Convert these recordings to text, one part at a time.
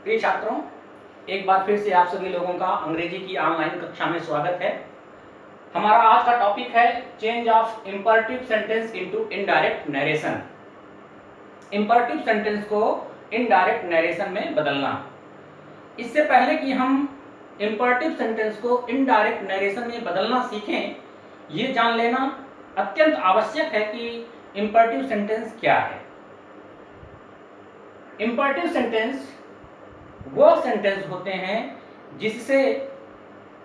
प्रिय छात्रों, एक बार फिर से आप सभी लोगों का अंग्रेजी की ऑनलाइन कक्षा में स्वागत है। हमारा आज का टॉपिक है change of imperative sentence into indirect narration. Imperative sentence को इनडायरेक्ट नरेशन में बदलना। इससे पहले कि हम इंपरेटिव सेंटेंस को इनडायरेक्ट नरेशन में बदलना सीखें, ये जान लेना अत्यंत आवश्यक है कि इंपरेटिव सेंटेंस क्या है। इंपरेटिव सेंटेंस वो सेंटेंस होते हैं जिससे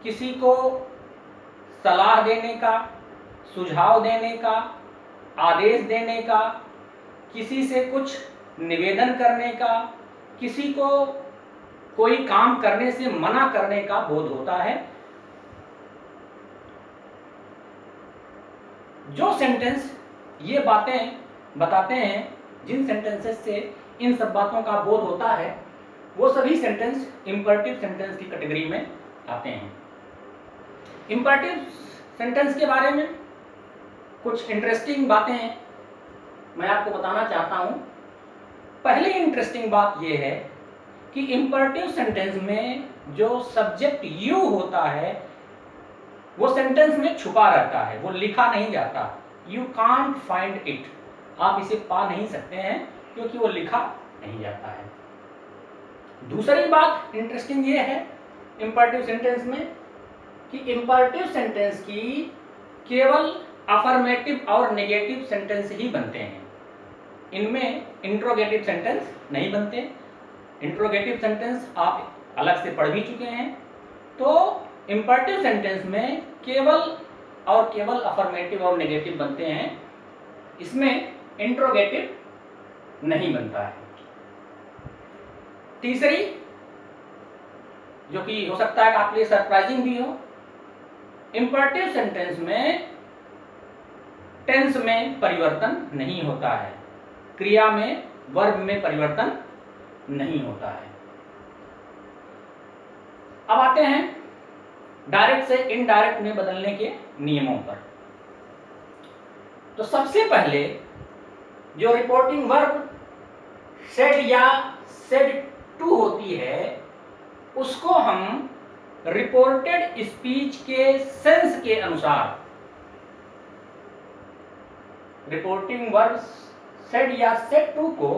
किसी को सलाह देने का, सुझाव देने का, आदेश देने का, किसी से कुछ निवेदन करने का, किसी को कोई काम करने से मना करने का बोध होता है। जो सेंटेंस ये बातें बताते हैं, जिन सेंटेंसेस से इन सब बातों का बोध होता है, वो सभी सेंटेंस इंपरेटिव सेंटेंस की कैटेगरी में आते हैं। इंपरेटिव सेंटेंस के बारे में कुछ इंटरेस्टिंग बातें मैं आपको बताना चाहता हूं। पहली इंटरेस्टिंग बात यह है कि इंपरेटिव सेंटेंस में जो सब्जेक्ट यू होता है वो सेंटेंस में छुपा रहता है, वो लिखा नहीं जाता। यू कांट फाइंड इट, आप इसे पा नहीं सकते हैं क्योंकि वो लिखा नहीं जाता है। दूसरी बात इंटरेस्टिंग ये है इंपरेटिव सेंटेंस में कि इंपरेटिव सेंटेंस की केवल अफर्मेटिव और नेगेटिव सेंटेंस ही बनते हैं। इनमें इंट्रोगेटिव सेंटेंस नहीं बनते। इंट्रोगेटिव सेंटेंस आप अलग से पढ़ भी चुके हैं। तो इंपरेटिव सेंटेंस में केवल और केवल अफर्मेटिव और नेगेटिव बनते हैं, इसमें इंट्रोगेटिव नहीं बनता है। तीसरी, जो कि हो सकता है कि आपके लिए सरप्राइजिंग भी हो, इंपरेटिव सेंटेंस में टेंस में परिवर्तन नहीं होता है, क्रिया में, वर्ब में परिवर्तन नहीं होता है। अब आते हैं डायरेक्ट से इनडायरेक्ट में बदलने के नियमों पर। तो सबसे पहले जो रिपोर्टिंग वर्ब सेड या सेड टू होती है, उसको हम रिपोर्टेड स्पीच के सेंस के अनुसार, रिपोर्टिंग वर्ब सेड या सेड टू को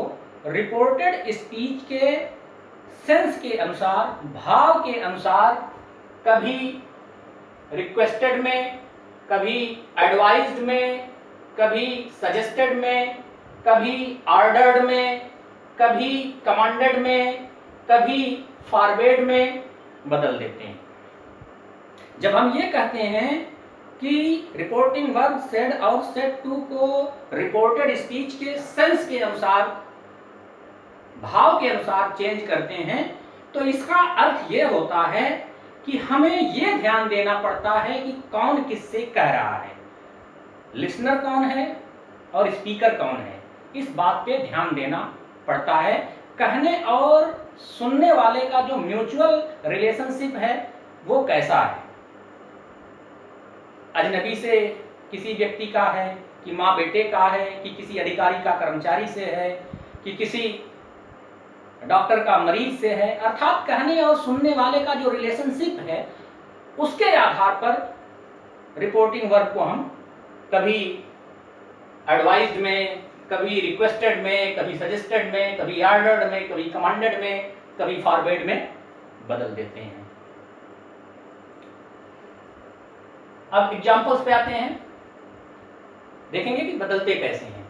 रिपोर्टेड स्पीच के सेंस के अनुसार, भाव के अनुसार, कभी रिक्वेस्टेड में, कभी एडवाइज्ड में, कभी सजेस्टेड में, कभी ऑर्डर्ड में, कभी कमांडेड में, कभी फॉरवर्ड में बदल देते हैं। जब हम ये कहते हैं कि रिपोर्टिंग वर्ब सेड और सेड टू को रिपोर्टेड स्पीच के सेंस के अनुसार, भाव के अनुसार चेंज करते हैं, तो इसका अर्थ ये होता है कि हमें ये ध्यान देना पड़ता है कि कौन किससे कह रहा है, लिसनर कौन है और स्पीकर कौन है। इस बात पे ध्यान देना पड़ता है। कहने और सुनने वाले का जो म्यूचुअल रिलेशनशिप है वो कैसा है। अजनबी से किसी व्यक्ति का है, कि माँ बेटे का है, कि किसी अधिकारी का कर्मचारी से है, कि किसी डॉक्टर का मरीज से है। अर्थात कहने और सुनने वाले का जो रिलेशनशिप है उसके आधार पर रिपोर्टिंग वर्ब को हम कभी एडवाइज्ड में, कभी रिक्वेस्टेड में, कभी सजेस्टेड में, कभी ऑर्डर्ड में, कभी कमांडेड में, कभी फॉरवर्ड में बदल देते हैं। अब एग्जांपल्स पे आते हैं, देखेंगे कि बदलते कैसे हैं।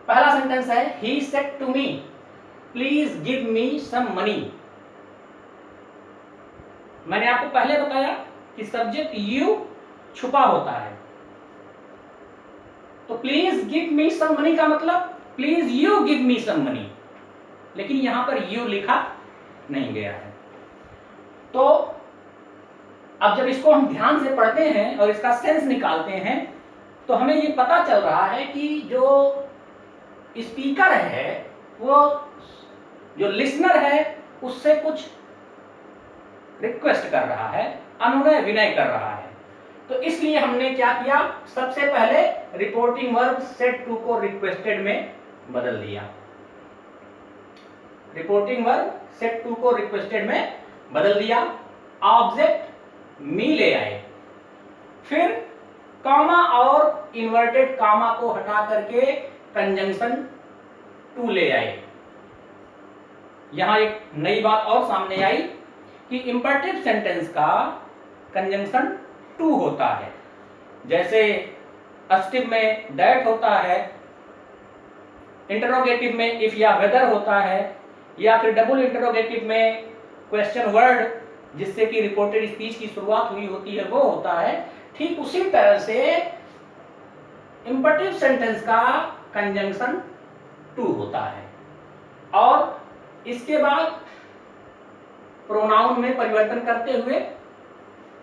पहला सेंटेंस है he said to me please give me some money. मैंने आपको पहले बताया कि सब्जेक्ट यू छुपा होता है, तो please give me some money का मतलब please you give me some money, लेकिन यहां पर यू लिखा नहीं गया है। तो अब जब इसको हम ध्यान से पढ़ते हैं और इसका सेंस निकालते हैं तो हमें ये पता चल रहा है कि जो स्पीकर है वो जो लिसनर है उससे कुछ रिक्वेस्ट कर रहा है, अनुनय विनय कर रहा है। तो इसलिए हमने क्या किया, सबसे पहले रिपोर्टिंग वर्ब सेड टू को रिक्वेस्टेड में बदल दिया। रिपोर्टिंग वर्ब सेट टू को रिक्वेस्टेड में बदल दिया, ऑब्जेक्ट मी ले आए, फिर कॉमा और इन्वर्टेड कॉमा को हटा करके कंजंक्शन टू ले आए। यहां एक नई बात और सामने आई कि इंपरेटिव सेंटेंस का कंजंक्शन टू होता है। जैसे अस्टिव में दैट होता है, इंटरोगेटिव में इफ या वेदर होता है, या फिर डबल इंटरोगेटिव में क्वेश्चन वर्ड जिससे कि रिपोर्टेड स्पीच की शुरुआत हुई होती है वो होता है। ठीक उसी तरह से इंपरेटिव सेंटेंस का कंजंक्शन टू होता है और इसके बाद प्रोनाउन में परिवर्तन करते हुए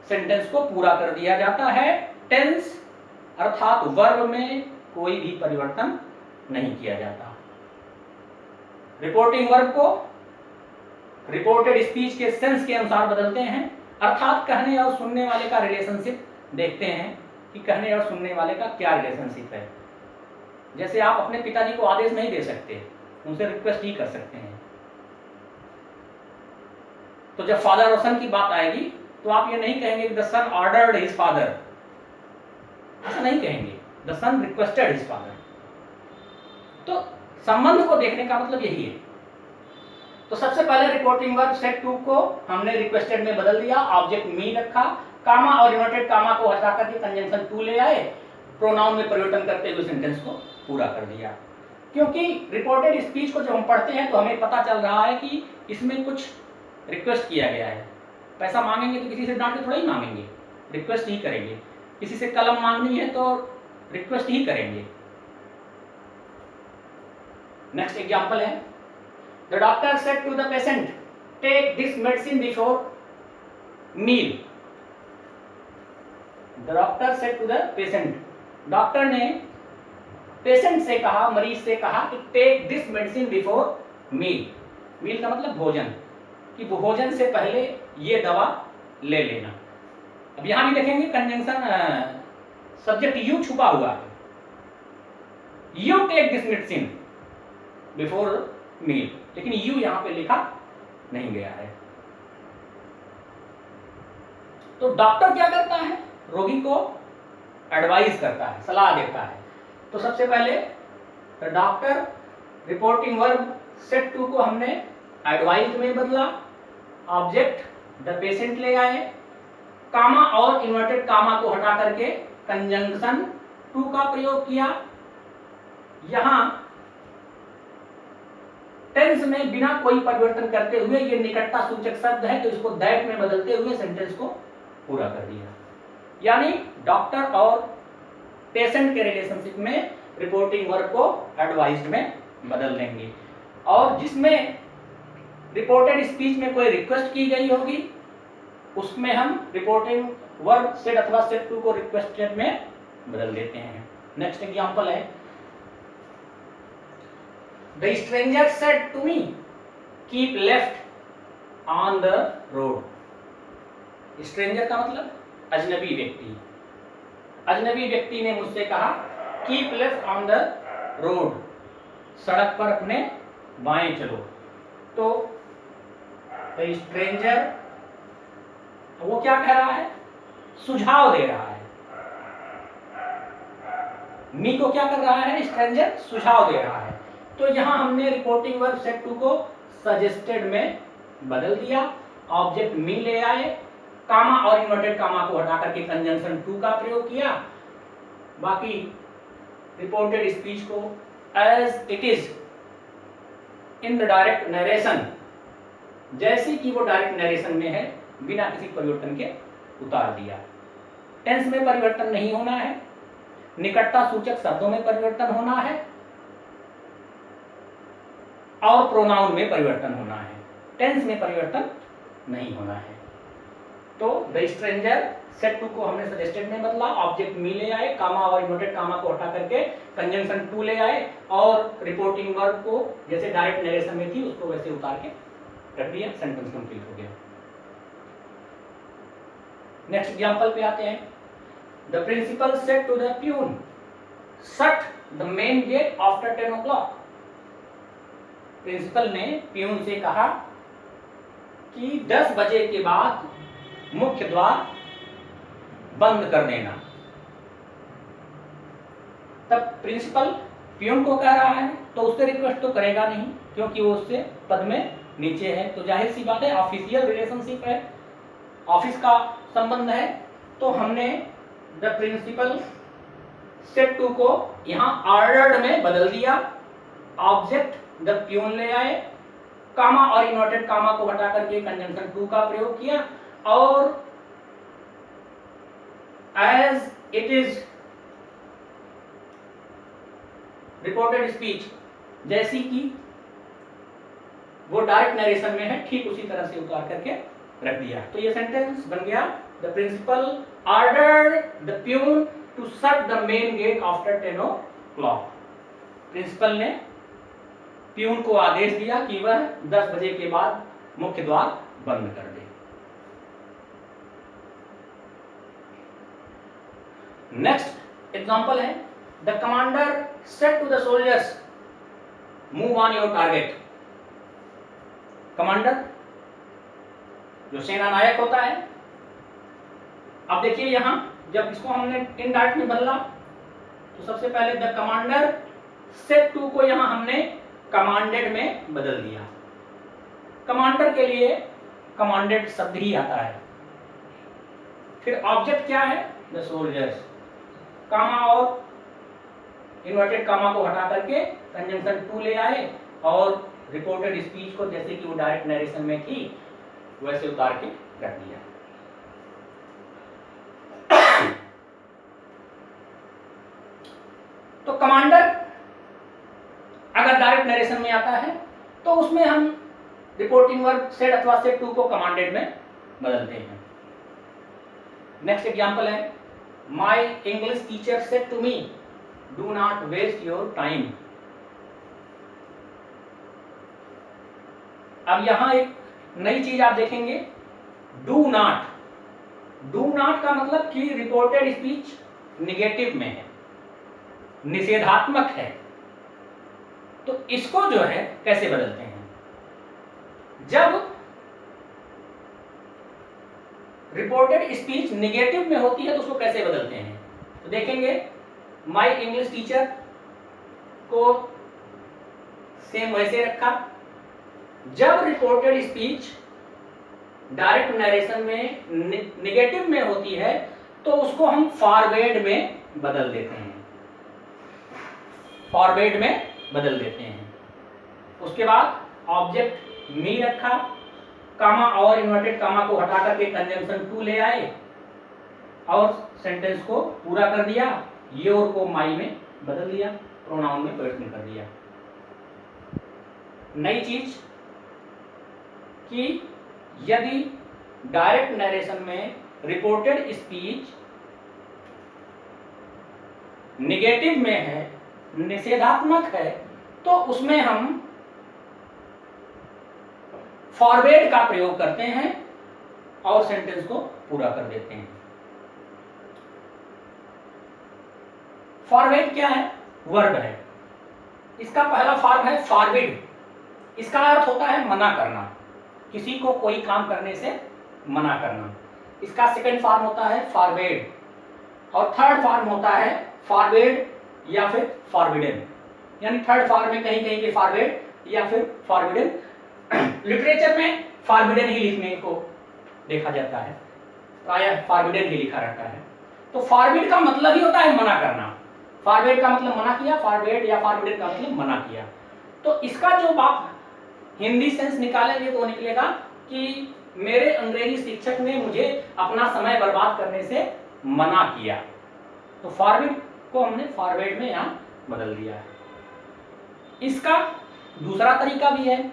सेंटेंस को पूरा कर दिया जाता है। टेंस अर्थात वर्ब में कोई भी परिवर्तन नहीं किया जाता। रिपोर्टिंग वर्ब को रिपोर्टेड स्पीच के सेंस के अनुसार बदलते हैं, अर्थात कहने और सुनने वाले का रिलेशनशिप देखते हैं कि कहने और सुनने वाले का क्या रिलेशनशिप है। जैसे आप अपने पिताजी को आदेश नहीं दे सकते, उनसे रिक्वेस्ट ही कर सकते हैं। तो जब फादर और सन की बात आएगी तो आप ये नहीं कहेंगे the son ordered his father, ऐसा नहीं कहेंगे, the son requested his father. तो संबंध को देखने का मतलब यही है। तो सबसे पहले रिपोर्टिंग वर्ब सेट टू को हमने रिक्वेस्टेड में बदल दिया, ऑब्जेक्ट मी रखा, कामा और इन्वर्टेड कामा को हटा करके कंजंक्शन टू ले आए, प्रोनाउन में परिवर्तन करते हुए सेंटेंस को पूरा कर दिया। क्योंकि रिपोर्टेड स्पीच को जब हम पढ़ते हैं तो हमें पता चल रहा है कि इसमें कुछ रिक्वेस्ट किया गया है। पैसा मांगेंगे तो किसी से डांट के थोड़ा ही मांगेंगे, रिक्वेस्ट ही करेंगे। किसी से कलम मांगनी है तो रिक्वेस्ट ही करेंगे। नेक्स्ट एग्जांपल है, the doctor said to the patient take this medicine before meal. The doctor said to the patient, doctor ने पेशेंट से कहा, मरीज से कहा कि take this medicine before meal. Meal का मतलब भोजन, कि भोजन से पहले ये दवा ले लेना। अब यहां भी देखेंगे कंजंक्शन सब्जेक्ट यू छुपा हुआ है, you take this medicine before meal, लेकिन यू यहां पे लिखा नहीं गया है। तो डॉक्टर क्या करता है, रोगी को एडवाइस करता है, सलाह देता है। तो सबसे पहले the doctor reporting verb said to को हमने एडवाइज में बदला, ऑब्जेक्ट द पेशेंट ले आए, कामा और इन्वर्टेड कामा को हटा करके कंजंक्शन टू का प्रयोग किया। यहां टेंस में बिना कोई परिवर्तन करते हुए ये निकटता सूचक शब्द है तो इसको दैट में बदलते हुए सेंटेंस को पूरा कर दिया। यानी डॉक्टर और पेशेंट के रिलेशनशिप में रिपोर्टिंग वर्ब को एडवाइज्ड में बदल देंगे, और जिसमें रिपोर्टेड स्पीच में कोई रिक्वेस्ट की गई होगी उसमें हम रिपोर्टिंग वर्ब सेट अथवा सेट टू को रिक्वेस्टेड में बदल देते हैं। नेक्स्ट एग्जांपल है, the stranger said to me keep left on the road. Stranger का मतलब अजनबी व्यक्ति। अजनबी व्यक्ति ने मुझसे कहा keep left on the road, सड़क पर अपने बाएं चलो। तो द स्ट्रेंजर वो क्या कह रहा है, सुझाव दे रहा है। मी को क्या कर रहा है, स्ट्रेंजर सुझाव दे रहा है। तो यहां हमने रिपोर्टिंग वर्ब सेट टू को सजेस्टेड में बदल दिया, ऑब्जेक्ट मी ले आए, कामा और इन्वर्टेड कामा को हटा करके कंजंक्शन टू का प्रयोग किया। बाकी रिपोर्टेड स्पीच को as it is in the direct narration, जैसे कि वो डायरेक्ट नरेशन में है, बिना किसी परिवर्तन के उतार दिया। टेंस में परिवर्तन नहीं होना है, निकटता सूचक शब्दों में परिवर्तन होना है, और प्रोनाउन में परिवर्तन होना है। टेंस में परिवर्तन नहीं होना है। तो द स्ट्रेंजर सेट टू को हमने सजेस्टेड में बदला, ऑब्जेक्ट मी ले आए, कामा और इन्वर्टेड कामा को हटा करके कंजंक्शन टू ले आए, और रिपोर्टिंग वर्ब को जैसे डायरेक्ट नरेशन में थी उसको वैसे उतार के रख दिया, सेंटेंस कंप्लीट हो गया। नेक्स्ट एग्जांपल पे आते हैं, the principal said to the peon shut the main gate after 10 o'clock। Principal ने प्यून से कहा कि 10 बजे के बाद मुख्य द्वार बंद कर देना। तब प्रिंसिपल प्यून को कह रहा है तो उससे रिक्वेस्ट तो करेगा नहीं, क्योंकि वो उससे पद में नीचे है, तो जाहिर सी बात है ऑफिशियल रिलेशनशिप है, ऑफिस का संबंध है। तो हमने द प्रिंसिपल सेड टू को यहाँ ऑर्डर्ड में बदल दिया, ऑब्जेक्ट द प्यून ले आए, कामा और इन्वर्टेड कामा को हटा करके कंजंक्शन टू का प्रयोग किया, और as it is reported speech, जैसी कि वो डायरेक्ट नरेशन में है ठीक उसी तरह से उतार करके रख दिया। तो ये सेंटेंस बन गया, the principal ordered the peon to shut the main gate after 10 o'clock। Principal ने प्यून को आदेश दिया कि वह 10 बजे के बाद मुख्य द्वार बंद कर दे। नेक्स्ट एग्जांपल है, the commander said to the soldiers move on your target. Commander जो सेना नायक होता है, अब देखिए यहां जब इसको हमने इनडायरेक्ट में बदला तो सबसे पहले द कमांडर सेड टू को यहां हमने कमांडेड में बदल दिया। कमांडर के लिए कमांडेड शब्द ही आता है। फिर ऑब्जेक्ट क्या है, द सोल्जर्स, कामा और इन्वर्टेड कामा को हटा करके कंजंक्शन टू ले आए और रिपोर्टेड स्पीच को जैसे कि वो डायरेक्ट नरेशन में थी वैसे उतार के रख दिया। तो कमांडर अगर डायरेक्ट नरेशन में आता है तो उसमें हम रिपोर्टिंग वर्ब सेड अथवा सेड टू को कमांडेड में बदलते हैं। नेक्स्ट एग्जांपल है, my English teacher said to me do not waste your time. अब यहां एक नई चीज आप देखेंगे, डू नॉट। डू नॉट का मतलब कि रिपोर्टेड स्पीच निगेटिव में है, निषेधात्मक है, तो इसको जो है कैसे बदलते हैं। जब रिपोर्टेड स्पीच निगेटिव में होती है तो उसको कैसे बदलते हैं, तो देखेंगे माय इंग्लिश टीचर को सेम वैसे रखा। जब रिपोर्टेड स्पीच डायरेक्ट नरेशन में निगेटिव में होती है तो उसको हम फॉरवर्ड में बदल देते हैं, फॉरवर्ड में बदल देते हैं। उसके बाद ऑब्जेक्ट मी रखा, कामा और इन्वर्टेड कामा को हटा करके कंजंक्शन टू ले आए और सेंटेंस को पूरा कर दिया, योर को माई में बदल दिया, प्रोनाउन में परिवर्तन कर दिया। नई चीज कि यदि डायरेक्ट नरेशन में रिपोर्टेड स्पीच निगेटिव में है, निषेधात्मक है, तो उसमें हम फॉरवर्ड का प्रयोग करते हैं और सेंटेंस को पूरा कर देते हैं। फॉरवर्ड क्या है, वर्ब है। इसका पहला फॉर्म है फॉरवर्ड। इसका अर्थ होता है मना करना, किसी को कोई काम करने से मना करना। इसका सेकंड फॉर्म होता है फॉरवर्ड और थर्ड फॉर्म होता है फॉरवर्ड या फिर फॉरबिडन। यानी थर्ड फॉर्म में कहीं कहीं पे फॉरवर्ड या फिर फॉरबिडन। लिटरेचर में फॉरबिडन ही लिखने को देखा जाता है, प्रायः फॉरबिडन ही लिखा रहता है। तो फॉरबिड का मतलब ही होता है मना करना। फॉरवर्ड का मतलब मना किया, फॉरवर्ड या फॉरबिडन का मतलब मना किया। तो इसका जो आप हिंदी सेंस निकालेंगे तो निकलेगा कि मेरे अंग्रेजी शिक्षक ने मुझे अपना समय बर्बाद करने से मना किया। तो फॉरवर्ड को हमने फॉरवर्ड में यहां बदल दिया है। इसका दूसरा तरीका भी है,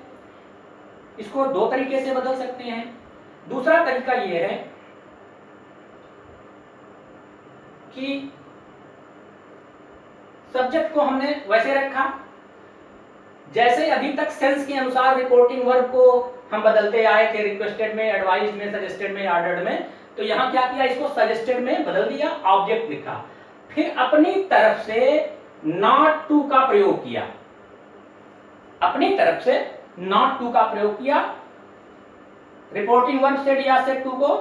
इसको दो तरीके से बदल सकते हैं। दूसरा तरीका यह है कि सब्जेक्ट को हमने वैसे रखा जैसे अभी तक सेंस के अनुसार रिपोर्टिंग वर्ब को हम बदलते आए थे, रिक्वेस्टेड में, एडवाइज्ड में, सजेस्टेड में, ऑर्डर्ड में। तो यहां क्या किया, इसको सजेस्टेड में बदल दिया, ऑब्जेक्ट लिखा, फिर अपनी तरफ से नॉट टू का प्रयोग किया। अपनी तरफ से नॉट टू का प्रयोग किया, रिपोर्टिंग वर्ब सेड या सेड टू को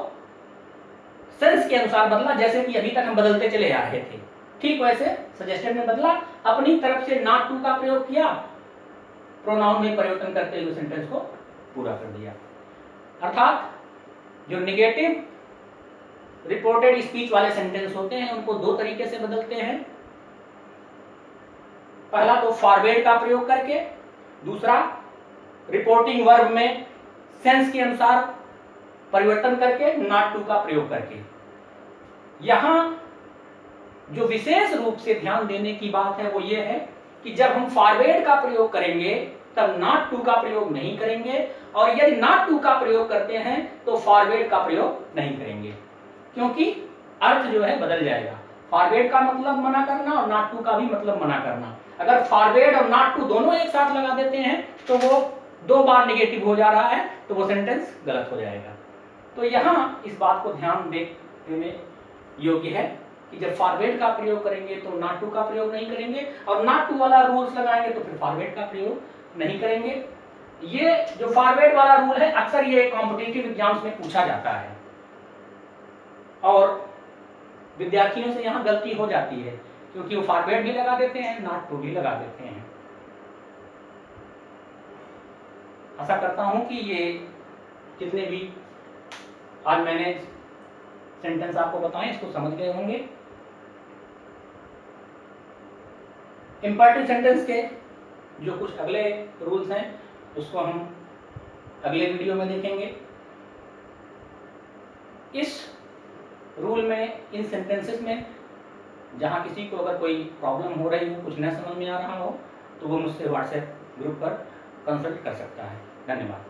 सेंस के अनुसार बदला, जैसे कि अभी तक हम बदलते चले आ रहे थे, ठीक वैसे सजेस्टेड में बदला, अपनी तरफ से नॉट टू का प्रयोग किया, प्रोनाउन में परिवर्तन करते हुए सेंटेंस को पूरा कर दिया। अर्थात जो निगेटिव रिपोर्टेड स्पीच वाले सेंटेंस होते हैं उनको दो तरीके से बदलते हैं। पहला तो फॉरवर्ड का प्रयोग करके, दूसरा रिपोर्टिंग वर्ब में सेंस के अनुसार परिवर्तन करके नॉट टू का प्रयोग करके। यहां जो विशेष रूप से ध्यान देने की बात है वो ये है कि जब हम फॉरवर्ड का प्रयोग करेंगे तब नॉट टू का प्रयोग नहीं करेंगे, और यदि नॉट टू का प्रयोग करते हैं तो फॉरवर्ड का प्रयोग नहीं करेंगे, क्योंकि अर्थ जो है बदल जाएगा। फॉरवर्ड का मतलब मना करना और नॉट टू का भी मतलब मना करना। अगर फॉरवर्ड और नॉट टू दोनों एक साथ लगा देते हैं तो वो दो बार नेगेटिव हो जा रहा है, तो वो सेंटेंस गलत हो जाएगा। तो यहां इस बात को ध्यान देने योग्य है कि जब फॉरवर्ड का प्रयोग करेंगे तो नॉट टू का प्रयोग नहीं करेंगे, और नॉट टू वाला रूल्स लगाएंगे तो फिर फॉरवर्ड का प्रयोग नहीं करेंगे। ये जो फॉरवर्ड वाला रूल है अक्सर ये कॉम्पिटिटिव एग्जाम्स में पूछा जाता है, और विद्यार्थियों से यहाँ गलती हो जाती है, क्योंकि वो फॉरवर्ड भी लगा देते हैं, नॉट टू भी लगा देते हैं। आशा करता हूं कि ये जितने भी आज मैंने सेंटेंस आपको बताएं इसको समझ गए होंगे। इंपैरेटिव सेंटेंस के जो कुछ अगले रूल्स हैं उसको हम अगले वीडियो में देखेंगे। इस रूल में, इन सेंटेंसेस में जहां किसी को अगर कोई प्रॉब्लम हो रही हो, कुछ न समझ में आ रहा हो, तो वो मुझसे व्हाट्सएप ग्रुप पर कंसल्ट कर सकता है। धन्यवाद।